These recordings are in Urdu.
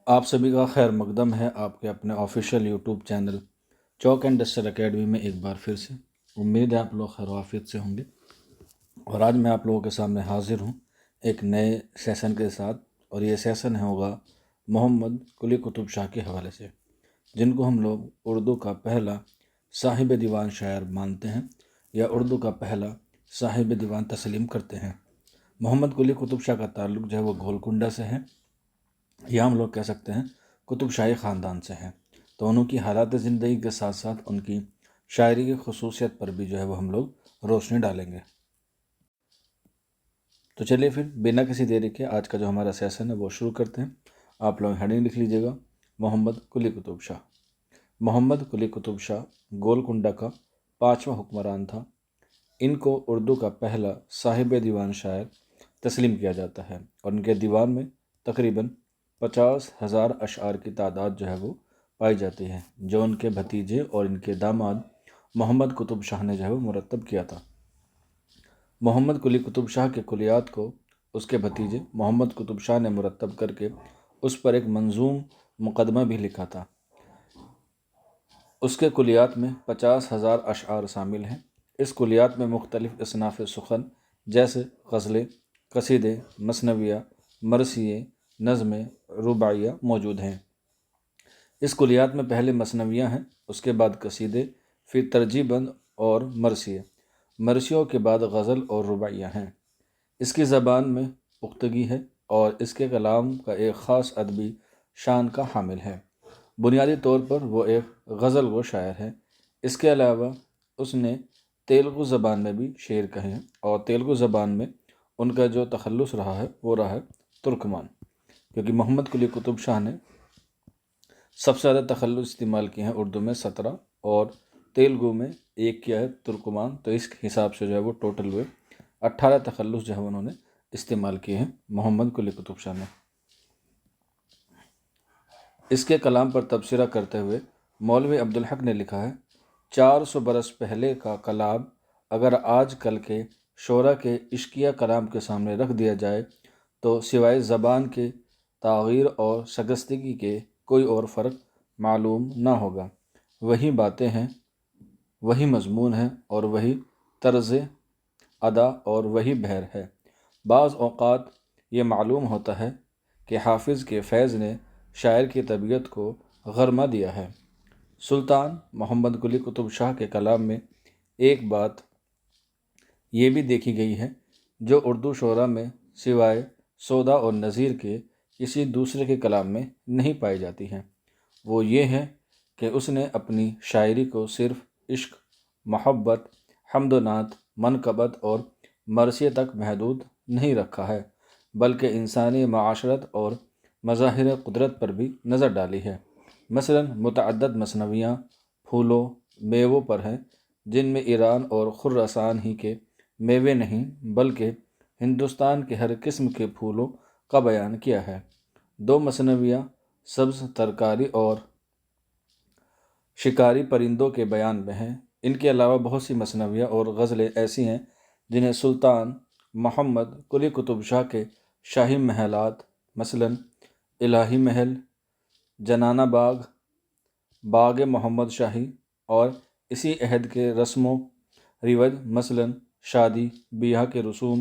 آپ سبھی کا خیر مقدم ہے آپ کے اپنے official YouTube channel Chowk and duster academy میں ایک بار پھر سے۔ امید ہے آپ لوگ خیر و عافیت سے ہوں گے، اور آج میں آپ لوگوں کے سامنے حاضر ہوں ایک نئے سیشن کے ساتھ، اور یہ سیشن ہوگا محمد قلی قطب شاہ کے حوالے سے، جن کو ہم لوگ اردو کا پہلا صاحب دیوان شاعر مانتے ہیں، یا اردو کا پہلا صاحب دیوان تسلیم کرتے ہیں۔ محمد قلی قطب شاہ کا تعلق جو ہے وہ گولکنڈہ سے ہے، یا ہم لوگ کہہ سکتے ہیں قطب شاہی خاندان سے ہیں۔ تو انہوں کی حالات زندگی کے ساتھ ساتھ ان کی شاعری کی خصوصیت پر بھی جو ہے وہ ہم لوگ روشنی ڈالیں گے۔ تو چلیے پھر بنا کسی دیری کے آج کا جو ہمارا سیشن ہے وہ شروع کرتے ہیں۔ آپ لوگ ہیڈنگ لکھ لیجیے گا، محمد قلی قطب شاہ۔ محمد قلی قطب شاہ گولکنڈہ کا 5واں حکمران تھا۔ ان کو اردو کا پہلا صاحب دیوان شاعر تسلیم کیا جاتا ہے، اور ان کے دیوان میں تقریباً 50,000 اشعار کی تعداد جو ہے وہ پائی جاتی ہے، جو ان کے بھتیجے اور ان کے داماد محمد قطب شاہ نے جو ہے وہ مرتب کیا تھا۔ محمد قلی قطب شاہ کے کلیات کو اس کے بھتیجے محمد قطب شاہ نے مرتب کر کے اس پر ایک منظوم مقدمہ بھی لکھا تھا۔ اس کے کلیات میں 50,000 اشعار شامل ہیں۔ اس کلیات میں مختلف اصناف سخن جیسے غزلیں، قصیدے، مثنویہ، مرثیے، نظمیں، رباعیہ موجود ہیں۔ اس کلیات میں پہلے مثنویہ ہیں، اس کے بعد قصیدے، پھر ترجیع بند اور مرثیے، مرثیوں کے بعد غزل اور رباعیہ ہیں۔ اس کی زبان میں پختگی ہے، اور اس کے کلام کا ایک خاص ادبی شان کا حامل ہے۔ بنیادی طور پر وہ ایک غزل گو شاعر ہے۔ اس کے علاوہ اس نے تیلگو زبان میں بھی شعر کہے ہیں، اور تیلگو زبان میں ان کا جو تخلص رہا ہے وہ رہا ہے ترکمان، کیونکہ محمد قلی قطب شاہ نے سب سے زیادہ تخلص استعمال کیے ہیں اردو میں 17، اور تیلگو میں 1 کیا ہے ترکمان، تو اس حساب سے جو ہے وہ ٹوٹل ہوئے 18 تخلص جو ہے انہوں نے استعمال کیے ہیں محمد قلی قطب شاہ نے۔ اس کے کلام پر تبصرہ کرتے ہوئے مولوی عبدالحق نے لکھا ہے، 400 برس پہلے کا کلام اگر آج کل کے شعراء کے عشقیہ کلام کے سامنے رکھ دیا جائے تو سوائے زبان کے تغیر اور شگفتگی کے کوئی اور فرق معلوم نہ ہوگا۔ وہی باتیں ہیں، وہی مضمون ہے، اور وہی طرز ادا اور وہی بحر ہے۔ بعض اوقات یہ معلوم ہوتا ہے کہ حافظ کے فیض نے شاعر کی طبیعت کو غرمہ دیا ہے۔ سلطان محمد قلی قطب شاہ کے کلام میں ایک بات یہ بھی دیکھی گئی ہے جو اردو شعراء میں سوائے سودا اور نظیر کے کسی دوسرے کے کلام میں نہیں پائی جاتی ہے۔ وہ یہ ہے کہ اس نے اپنی شاعری کو صرف عشق، محبت، حمد و نعت، منقبت اور مرثیے تک محدود نہیں رکھا ہے، بلکہ انسانی معاشرت اور مظاہر قدرت پر بھی نظر ڈالی ہے۔ مثلاً متعدد مثنویاں پھولوں، میووں پر ہیں، جن میں ایران اور خراسان ہی کے میوے نہیں بلکہ ہندوستان کے ہر قسم کے پھولوں کا بیان کیا ہے۔ 2 مثنویاں سبز ترکاری اور شکاری پرندوں کے بیان میں ہیں۔ ان کے علاوہ بہت سی مثنویاں اور غزلیں ایسی ہیں جنہیں سلطان محمد قلی قطب شاہ کے شاہی محلات مثلاً الہی محل، جنانہ باغ، باغ محمد شاہی، اور اسی عہد کے رسم و رواج مثلاً شادی بیاہ کے رسوم،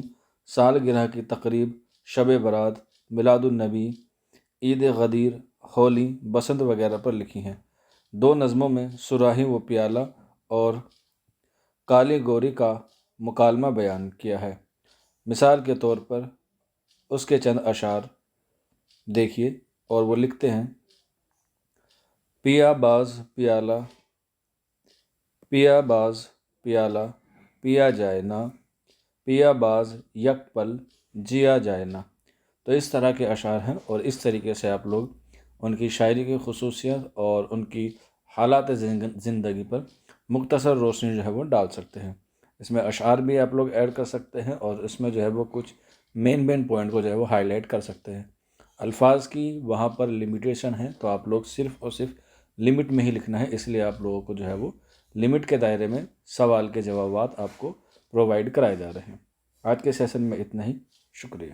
سالگرہ کی تقریب، شب برات، میلاد النبی، عید غدیر، ہولی، بسنت وغیرہ پر لکھی ہیں۔ 2 نظموں میں صراحی و پیالہ اور کالی گوری کا مکالمہ بیان کیا ہے۔ مثال کے طور پر اس کے چند اشعار دیکھیے، اور وہ لکھتے ہیں، پیا باز پیالہ، پیا باز پیالہ پیا جائے نا، پیا باز یک پل جیا جائے نا۔ تو اس طرح کے اشعار ہیں، اور اس طریقے سے آپ لوگ ان کی شاعری کی خصوصیت اور ان کی حالات زندگی پر مختصر روشنی جو ہے وہ ڈال سکتے ہیں۔ اس میں اشعار بھی آپ لوگ ایڈ کر سکتے ہیں، اور اس میں جو ہے وہ کچھ مین پوائنٹ کو جو ہے وہ ہائی لائٹ کر سکتے ہیں۔ الفاظ کی وہاں پر لمیٹیشن ہے، تو آپ لوگ صرف اور صرف لمٹ میں ہی لکھنا ہے، اس لیے آپ لوگوں کو جو ہے وہ لمٹ کے دائرے میں سوال کے جوابات آپ کو پرووائڈ کرائے جا رہے ہیں۔ آج کے سیشن میں اتنا ہی، شکریہ۔